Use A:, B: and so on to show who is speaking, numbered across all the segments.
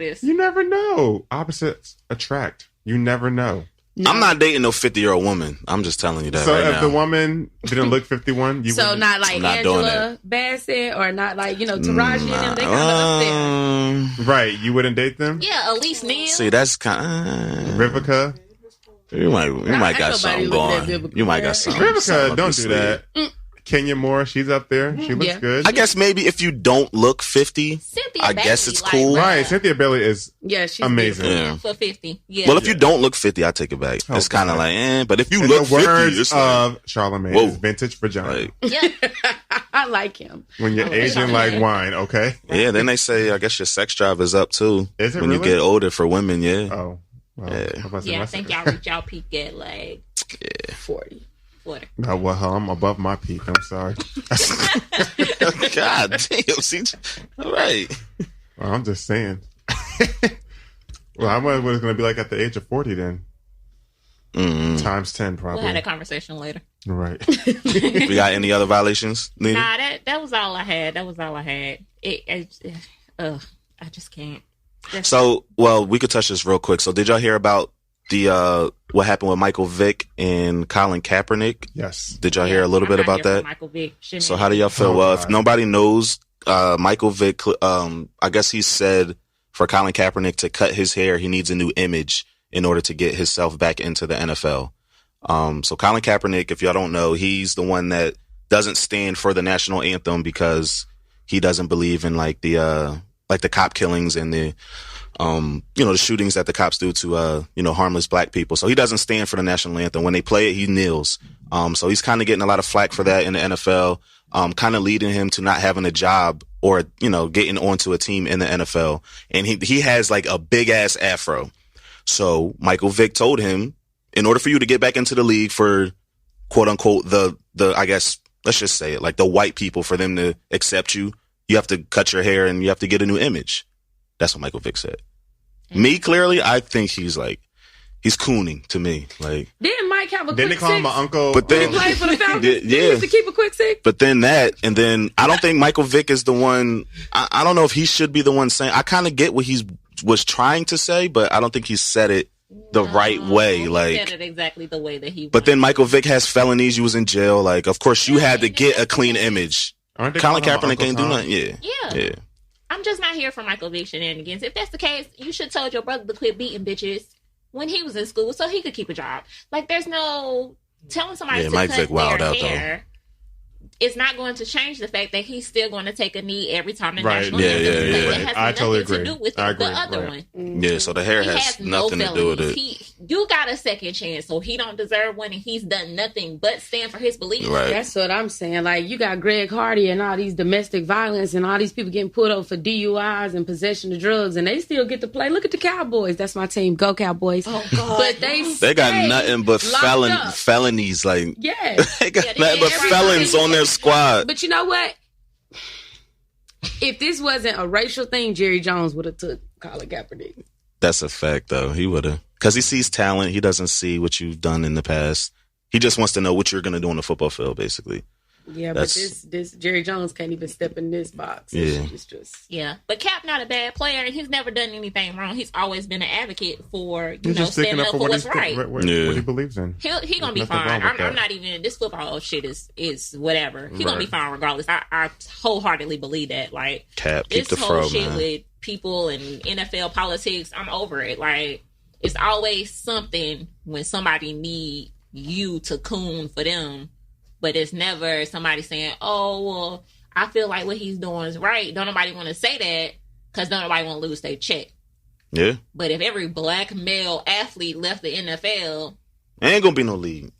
A: this.
B: You never know. Opposites attract. You never know.
C: No. I'm not dating no 50-year-old woman. I'm just telling you that
B: so
C: right now.
B: So if the woman didn't look 51, you
A: so not like Angela Bassett or not like, Taraji and them. They kind of up there.
B: Right. You wouldn't date them?
A: Yeah, Elise Neal.
C: See, that's kind of...
B: Vivica?
C: You might got something going. You might got something.
B: Vivica, don't do that. Kenya Moore, she's up there. She looks good.
C: I guess maybe if you don't look 50, I guess it's cool.
B: Right, Cynthia Bailey is she's amazing.
A: For 50. Yeah.
C: Well, if you don't look 50, I take it back. It's kind of like, but if you look 50, it's
B: of Charlamagne, it's vintage vagina.
A: Yeah. I like him.
B: When you're Asian like wine, okay?
C: Yeah, then they say, I guess your sex drive is up too.
B: Is it
C: when
B: really?
C: you get older for women, yeah.
B: Oh. Well,
A: I think y'all reach y'all peak at like 40.
B: No, well, I'm above my peak. I'm sorry.
C: God damn. See, all right.
B: Well, I'm just saying. Well, I wonder what it's going to be like at the age of 40 then. Times 10, probably.
A: We'll have that conversation later.
B: Right.
C: We got any other violations, Nina?
A: Nah, that was all I had. I just can't.
C: So, well, we could touch this real quick. So, did y'all hear about the what happened with Michael Vick and Colin Kaepernick?
B: Yes.
C: Did y'all hear a little bit about that?
A: Michael Vick.
C: So, how do y'all feel? Well, if nobody knows, Michael Vick, I guess he said for Colin Kaepernick to cut his hair, he needs a new image in order to get himself back into the NFL. So, Colin Kaepernick, if y'all don't know, he's the one that doesn't stand for the national anthem because he doesn't believe in like the cop killings and the shootings that the cops do to, harmless black people. So he doesn't stand for the national anthem. When they play it, he kneels. So he's kind of getting a lot of flack for that in the NFL, kind of leading him to not having a job or, getting onto a team in the NFL. And he has like a big ass afro. So Michael Vick told him, in order for you to get back into the league for quote unquote, the, I guess, let's just say it, like the white people, for them to accept you, you have to cut your hair and you have to get a new image. That's what Michael Vick said. Me, clearly, I think he's cooning to me. Like,
A: didn't Mike have a
B: didn't
A: quick
B: they call him
A: six?
B: my uncle?
A: But then, played for the Falcons?
C: Yeah.
A: He used to keep a quick six.
C: But then that, and then I don't think Michael Vick is the one. I don't know if he should be the one saying. I kind of get what he was trying to say, but I don't think he said it the right way. Like,
A: he said it exactly the way that he.
C: But then Michael Vick has felonies. You was in jail. Like, of course, you had to get a clean image. Colin Kaepernick ain't do nothing. Yeah.
A: I'm just not here for Michael Vick shenanigans. If that's the case, you should told your brother to quit beating bitches when he was in school so he could keep a job. Like, there's no telling somebody to
C: Mike
A: cut
C: Vick wild
A: their
C: out,
A: hair. It's not going to change the fact that he's still going to take a knee every time the
C: Right.
A: national anthem is played.
C: Yeah.
A: It has
B: I
A: nothing
B: totally
A: to
B: agree.
A: do with
B: I
A: the
B: agree.
A: other
B: Right.
A: one.
C: Yeah, so the hair has nothing to do with it.
A: You got a second chance, so he don't deserve one, and he's done nothing but stand for his beliefs.
C: Right.
D: That's what I'm saying. Like, you got Greg Hardy and all these domestic violence and all these people getting pulled over for DUIs and possession of drugs, and they still get to play. Look at the Cowboys. That's my team. Go Cowboys.
A: Oh, God.
D: But
C: they got nothing but felonies. Like,
D: yeah.
C: They got nothing but felons on their squad.
D: But you know what? If this wasn't a racial thing, Jerry Jones would have took Colin Kaepernick.
C: That's a fact, though. He would have. Because he sees talent. He doesn't see what you've done in the past. He just wants to know what you're going to do on the football field, basically.
D: Yeah, but this Jerry Jones can't even step in this box.
C: Yeah.
D: It's just...
A: Yeah, but Cap not a bad player, and he's never done anything wrong. He's always been an advocate for, standing up for what's right.
B: What he believes in.
A: He gonna be fine. I'm not even, this football shit is whatever. He gonna be fine regardless. I wholeheartedly believe that. Like,
C: Cap, keep
A: this
C: the
A: whole
C: fro,
A: shit
C: man.
A: with people and NFL politics, I'm over it. Like, it's always something when somebody need you to coon for them. But it's never somebody saying, oh, well, I feel like what he's doing is right. Don't nobody want to say that because don't nobody want to lose their check.
C: Yeah.
A: But if every black male athlete left the NFL...
C: Ain't going to be no league.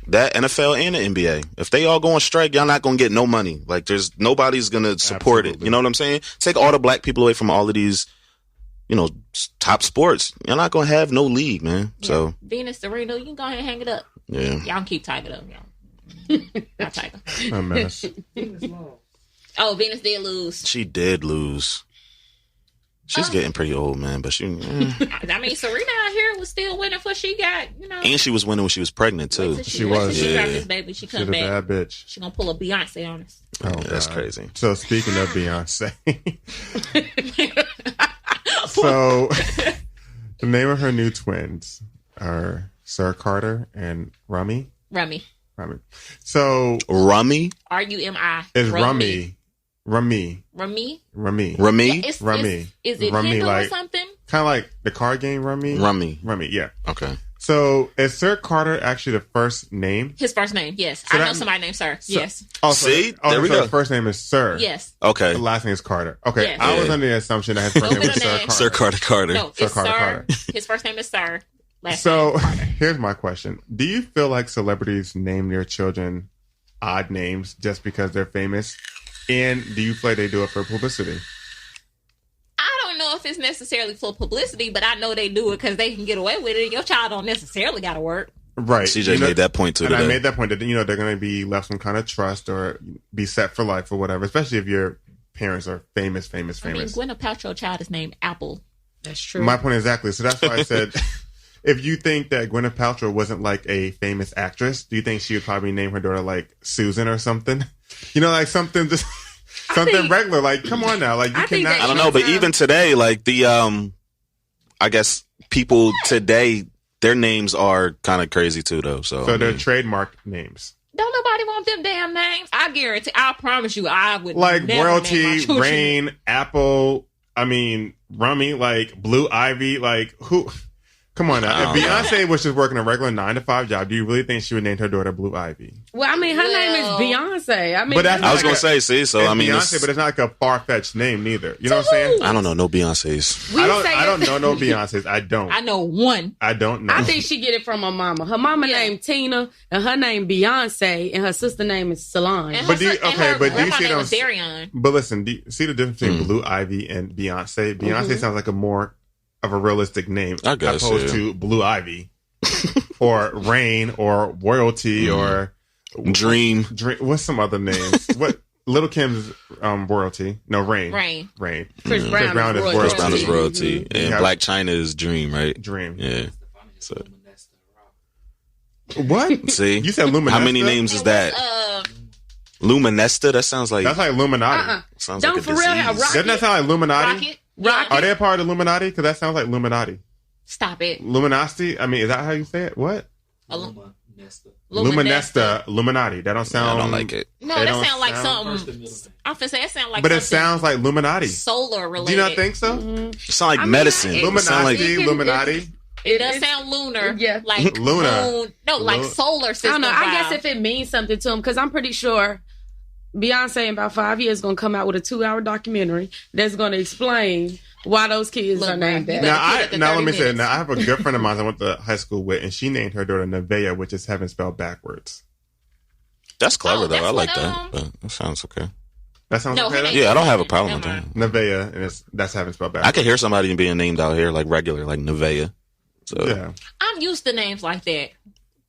C: That NFL and the NBA. If they all go on strike, y'all not going to get no money. Like, nobody's going to support it. You know what I'm saying? Take all the black people away from all of these, top sports. You're not going to have no league, man. Yeah. So
A: Venus Sereno, you can go ahead and hang it up.
C: Yeah.
A: Y'all can keep Tiger up, y'all. Not Tiger.
B: A mess.
A: Oh, Venus did lose.
C: She did lose. She's getting pretty old, man. But she...
A: I mean, Serena out here was still winning for she got,
C: And she was winning when she was pregnant, too.
B: She was.
A: She dropped this baby. She come back.
B: She's a bad bitch.
A: She gonna pull a Beyonce on us.
C: Oh, that's crazy.
B: So, speaking of Beyonce... So, the name of her new twins are Sir Carter and Rummy.
A: Rummy.
B: So,
C: Rummy?
A: R-U-M-I.
B: Is Rummy.
A: Rummy?
C: Rummy?
A: Yeah,
B: Rummy.
A: Is it
B: Rummy,
A: Hindu
B: like,
A: or something?
B: Kind of like the card game Rummy.
C: Rummy,
B: yeah.
C: Okay.
B: So, is Sir Carter actually the first name?
A: His first name, yes.
B: So
A: I know somebody named Sir. Yes.
B: Oh,
C: See? There we go.
B: The first name is Sir.
A: Yes.
C: Okay.
B: The last name is Carter. Okay.
A: Yes.
B: I was under the assumption that his first
A: No
B: name was
A: middle
B: Sir
A: name.
B: Carter.
C: Sir Carter.
A: No,
B: Sir
A: it's
B: Carter
A: Sir.
B: Carter.
A: His first name is Sir. Last
B: So,
A: name Carter.
B: here's my question. Do you feel like celebrities name their children odd names just because they're famous? And do you feel like they do it for publicity?
A: I don't know if it's necessarily for publicity, but I know they do it because they can get away with it. Your child don't necessarily got to work.
B: Right.
C: CJ made that point too
B: and
C: today.
B: I made that point that, they're going to be left some kind of trust or be set for life or whatever, especially if your parents are famous.
A: I mean, Gwyneth Paltrow's child is named Apple.
D: That's true.
B: My point exactly. So that's why I said, if you think that Gwyneth Paltrow wasn't like a famous actress, do you think she would probably name her daughter like Susan or something? Like something just something regular. Like, come on now. Like, you cannot.
C: I don't know, but even today, like the I guess people today, their names are kind of crazy too, though. So
B: they're trademarked names.
A: Don't nobody want them damn names. I promise you, I would
B: like
A: never
B: Royalty,
A: name my children.
B: Rain, Apple. Rummy, like Blue Ivy, like who? Come on now. If Beyonce was just working a regular 9-to-5 job, do you really think she would name her daughter Blue Ivy?
D: Well, her name is Beyonce.
C: I was gonna say, see, so
B: Beyonce, but it's not like a far-fetched name neither. You know what I'm saying?
C: I don't know no Beyonces.
B: I don't know no Beyonces. I don't.
A: I know one.
B: I don't know.
D: I think she get it from her mama. Her mama named Tina, and her name Beyonce, and her sister name is Solange.
A: And
B: but do you see
A: them? Darion.
B: But listen, do you see the difference between Blue Ivy and Beyonce? Beyonce sounds like a more of a realistic name,
C: I guess,
B: opposed to Blue Ivy or Rain or Royalty or
C: Dream.
B: What's some other names? What Little Kim's Royalty? No, Rain.
D: Chris Brown is Royalty.
C: Chris Brown is Royalty, and
B: Yeah.
C: Black China is Dream, right?
B: Dream.
C: Yeah. So,
B: what?
C: see,
B: You said Luminesta?
C: How many names is that? Luminesta? That sounds like
B: That's like Illuminati.
C: sounds
D: Don't
C: like a
D: for real have
C: disease.
D: Rocket.
B: Doesn't that sound like Illuminati?
A: Rocket.
D: Rocket.
B: Are they a part of the Illuminati? Because that sounds like Illuminati.
A: Stop it.
B: Luminosity? Is that how you say it? What? Luminesta. Illuminati. That don't sound...
C: I don't like it.
A: No,
B: It
A: that
B: don't
A: sound like
B: sound-
A: something. I'm finna say it sound like
B: But it
A: something
B: sounds like Illuminati.
A: solar related.
B: Do you not think so?
C: It sounds like medicine. It sound like
B: Illuminati, Illuminati.
A: It does sound lunar.
D: Yeah.
A: Like
B: Lunar.
A: moon. No, like solar
D: I
A: system.
D: don't know. I guess
A: vibe.
D: if it means something to him, because I'm pretty sure Beyonce in about 5 years is going to come out with a 2-hour documentary that's going to explain why those kids
A: Look,
D: are named
A: bro,
D: that.
A: you
B: Now let
A: 30
B: me say it.
A: minutes.
B: Now I have a good friend of mine I went to high school with, and she named her daughter Nevaeh, which is heaven spelled backwards.
C: That's clever
A: Oh,
C: though.
A: that's
C: I like
A: what,
C: that. But that sounds okay.
B: That sounds
A: No,
B: okay.
A: her
B: though?
A: name-
C: Yeah, I don't have a problem with that.
B: Nevaeh, and that's heaven spelled
C: I
B: backwards.
C: could hear somebody being named out here like regular, like Nevaeh. So
B: Yeah.
A: I'm used to names like that.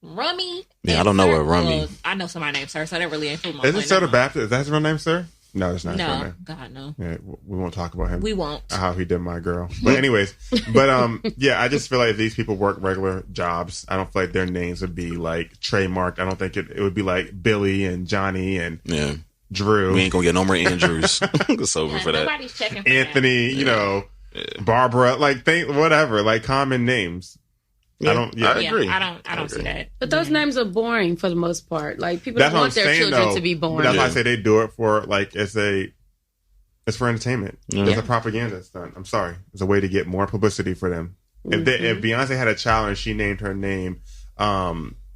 A: Rummy.
C: Yeah,
A: and
C: I don't know
A: Sir
C: what Rummy-
A: was- I know somebody named Sir, so that really ain't food my
B: Is it
A: point.
B: Sir the Baptist? Is that his real name, Sir? No, it's not his real
A: No,
B: name.
A: God no.
B: Yeah, we won't talk about him.
A: We won't.
B: How he did my girl. But anyways, yeah, I just feel like if these people work regular jobs, I don't feel like their names would be like trademarked. I don't think it would be like Billy and Johnny and
C: yeah,
B: Drew,
C: we ain't gonna get no more Andrews. It's over
A: Yeah,
C: for that.
A: nobody's checking for
B: Anthony, Barbara, whatever, like common names.
C: Yeah,
B: I don't.
A: that.
C: I
A: Yeah,
C: agree.
A: I don't see
C: agree.
A: that.
D: But those names are boring for the most part. Like, people
B: That's
D: don't
B: what I'm
D: want their
B: saying,
D: children
B: though.
D: to be born.
B: But that's why I
C: Yeah.
B: say they do it for it's for entertainment.
C: Yeah.
B: It's a propaganda stunt. I'm sorry. It's a way to get more publicity for them. If Beyonce had a child and she named her name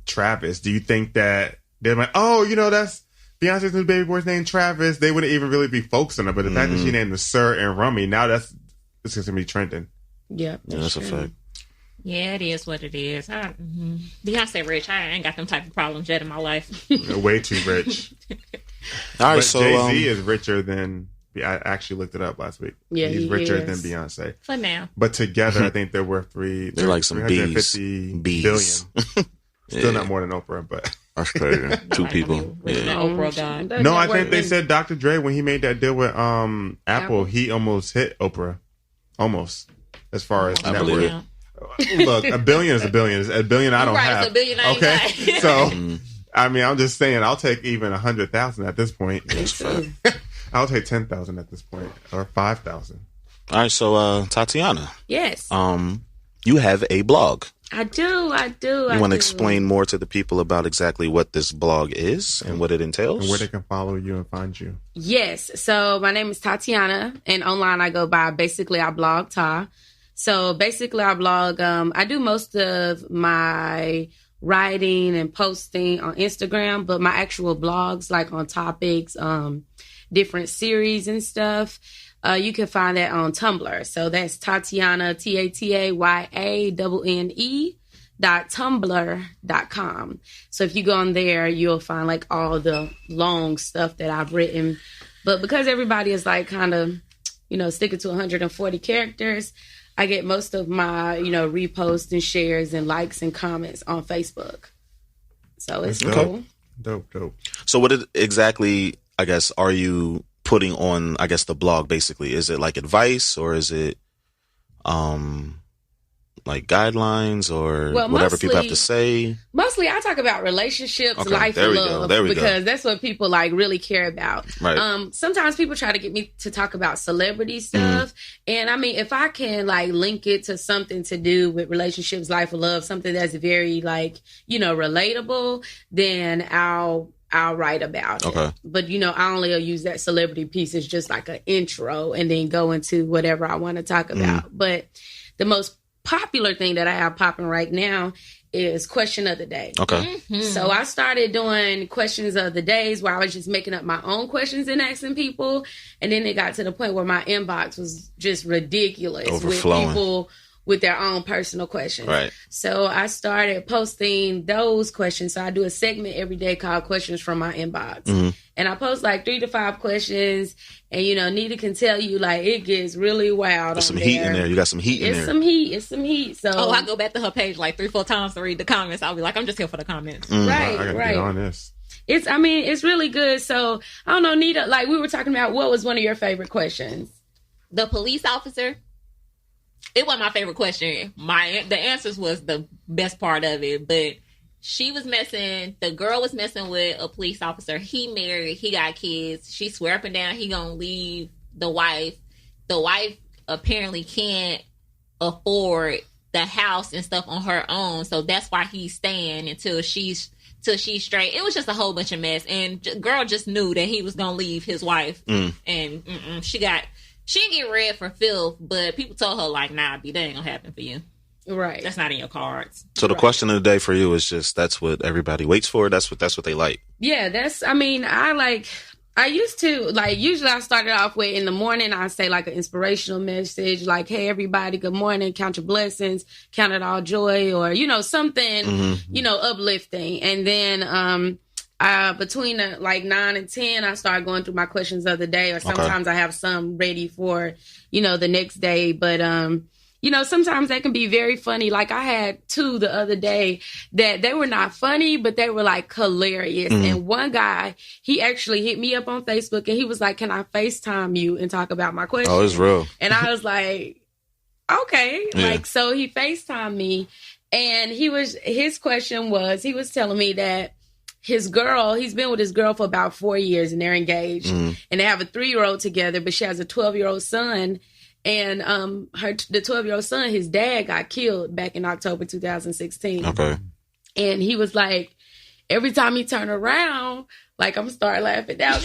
B: Travis, do you think that they're like, oh, that's Beyonce's new baby boy's name Travis? They wouldn't even really be focusing on it. But the fact that she named him Sir and Rummy, now it's just gonna be trending.
D: Yeah,
C: Yeah, that's a fact.
A: Yeah, it is what it is. Beyonce rich. I ain't got them type of problems yet in my life.
B: Way too rich.
C: All right,
B: But
C: so
B: Jay-Z is richer than... I actually looked it up last week.
D: Yeah,
B: he's
D: he
B: richer
D: is.
B: than Beyonce.
A: For now.
B: But together, I think they're worth
C: they're like some
B: 350
C: bees.
B: billion. Still not more than Oprah, but...
C: That's crazy. Two people. Yeah.
A: Oprah God.
D: That
B: No, I
D: network
B: think they
D: is-
B: said Dr. Dre, when he made that deal with Apple, he almost hit Oprah. Almost. As far as
C: I
B: network.
C: believe
A: Yeah.
B: Look, a billion is a billion. A billion I don't
A: Right,
B: have.
A: it's a billion I ain't
B: okay?
A: got.
B: So, I'm just saying, I'll take even 100,000 at this point. I'll take 10,000 at this point. Or 5,000.
C: All right, so Tatiana.
D: Yes.
C: You have a blog.
D: I do.
C: You want to explain more to the people about exactly what this blog is and what it entails?
B: And where they can follow you and find you.
D: Yes. So my name is Tatiana, and online I go by Basically I Blog Ta. So basically I blog. I do most of my writing and posting on Instagram, but my actual blogs, like on topics, different series and stuff, you can find that on Tumblr. So that's Tatiana, TATAYANE.tumblr.com. So if you go on there, you'll find like all the long stuff that I've written. But because everybody is like kind of, sticking to 140 characters, I get most of my, reposts and shares and likes and comments on Facebook. So it's cool.
B: Dope.
C: So what exactly, I guess, are you putting on, I guess, the blog, basically? Is it like advice, or is it like guidelines, or whatever people have to say?
D: Mostly I talk about relationships, life, and love, because that's what people like really care about.
C: Right.
D: Sometimes people try to get me to talk about celebrity stuff. And I mean, if I can like link it to something to do with relationships, life, and love, something that's very like, relatable, then I'll write about it. But, I only use that celebrity piece as just like an intro and then go into whatever I want to talk about. But the most popular thing that I have popping right now is question of the day. So I started doing questions of the days where I was just making up my own questions and asking people. And then it got to the point where my inbox was just ridiculous.
C: Overflowing.
D: With people with their own personal questions.
C: Right.
D: So I started posting those questions. So I do a segment every day called Questions from My Inbox. And I post like 3 to 5 questions. And, Nita can tell you, like, it gets really wild.
C: There's some heat in there. You got some heat in there.
D: It's some heat. So
A: I go back to her page like 3-4 times to read the comments. I'll be like, I'm just here for the comments.
D: Right.
B: I gotta get on this.
D: It's really good. So I don't know, Nita, like we were talking about, what was one of your favorite questions?
A: The police officer. It wasn't my favorite question. The answers was the best part of it, but the girl was messing with a police officer. He married, he got kids. She swear up and down he gonna leave the wife. The wife apparently can't afford the house and stuff on her own, so that's why he's staying until she's straight. It was just a whole bunch of mess, and girl just knew that he was gonna leave his wife, and she didn't get red for filth, but people told her, like, nah, that ain't gonna happen for you.
D: Right.
A: That's not in your cards.
C: So the question of the day for you is just, that's what everybody waits for. That's what they like.
D: Yeah, I used to, like, usually I started off with, in the morning, I say, like, an inspirational message, like, hey, everybody, good morning, count your blessings, count it all joy, or, something, uplifting. And then, between like 9 and 10, I start going through my questions of the day, or sometimes I have some ready for, the next day. But, sometimes they can be very funny. Like I had 2 the other day that they were not funny, but they were like hilarious. And one guy, he actually hit me up on Facebook and he was like, can I FaceTime you and talk about my question?
C: Oh, it's real.
D: And I was like, okay. Yeah. Like, so he FaceTimed me, and his question was, he was telling me that he's been with his girl for about 4 years, and they're engaged, and they have a 3-year-old together, but she has a 12-year-old son. And the 12-year-old son, his dad got killed back in October 2016.
C: Okay.
D: And he was like, every time he turned around, like, I'm starting laughing now.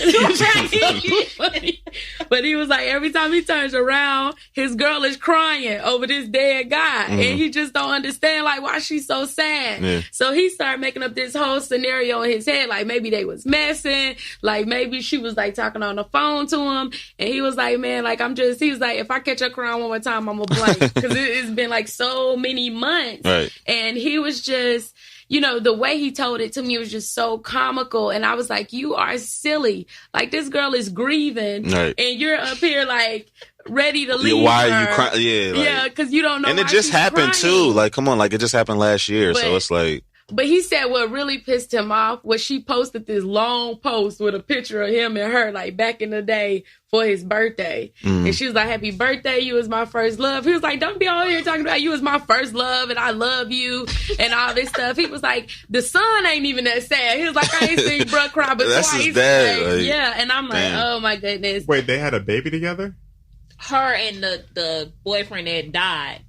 D: But he was like, every time he turns around, his girl is crying over this dead guy. And he just don't understand, like, why she's so sad. Yeah. So he started making up this whole scenario in his head. Like, maybe they was messing. Like, maybe she was, like, talking on the phone to him. And he was like, man, like, he was like, if I catch her crying one more time, I'm going to blank. Because it's been, like, so many months. Right. And he was just... the way he told it to me was just so comical. And I was like, you are silly. Like, this girl is grieving. Right. And you're up here, like, ready to leave
C: why
D: her.
C: Are you crying? Yeah. Like,
D: yeah, because you don't know.
C: And it just happened, too. Like, come on. Like, it just happened last year. So it's like...
D: But he said what really pissed him off was she posted this long post with a picture of him and her, like, back in the day for his birthday. And she was like, happy birthday, you was my first love. He was like, don't be all here talking about you was my first love and I love you and all this stuff. He was like, the son ain't even that sad. He was like, I ain't seen bruh cry but
C: that's
D: twice.
C: His dad.
D: Like, yeah, and I'm like, oh my goodness.
B: Wait, they had a baby together?
A: her and the boyfriend that died,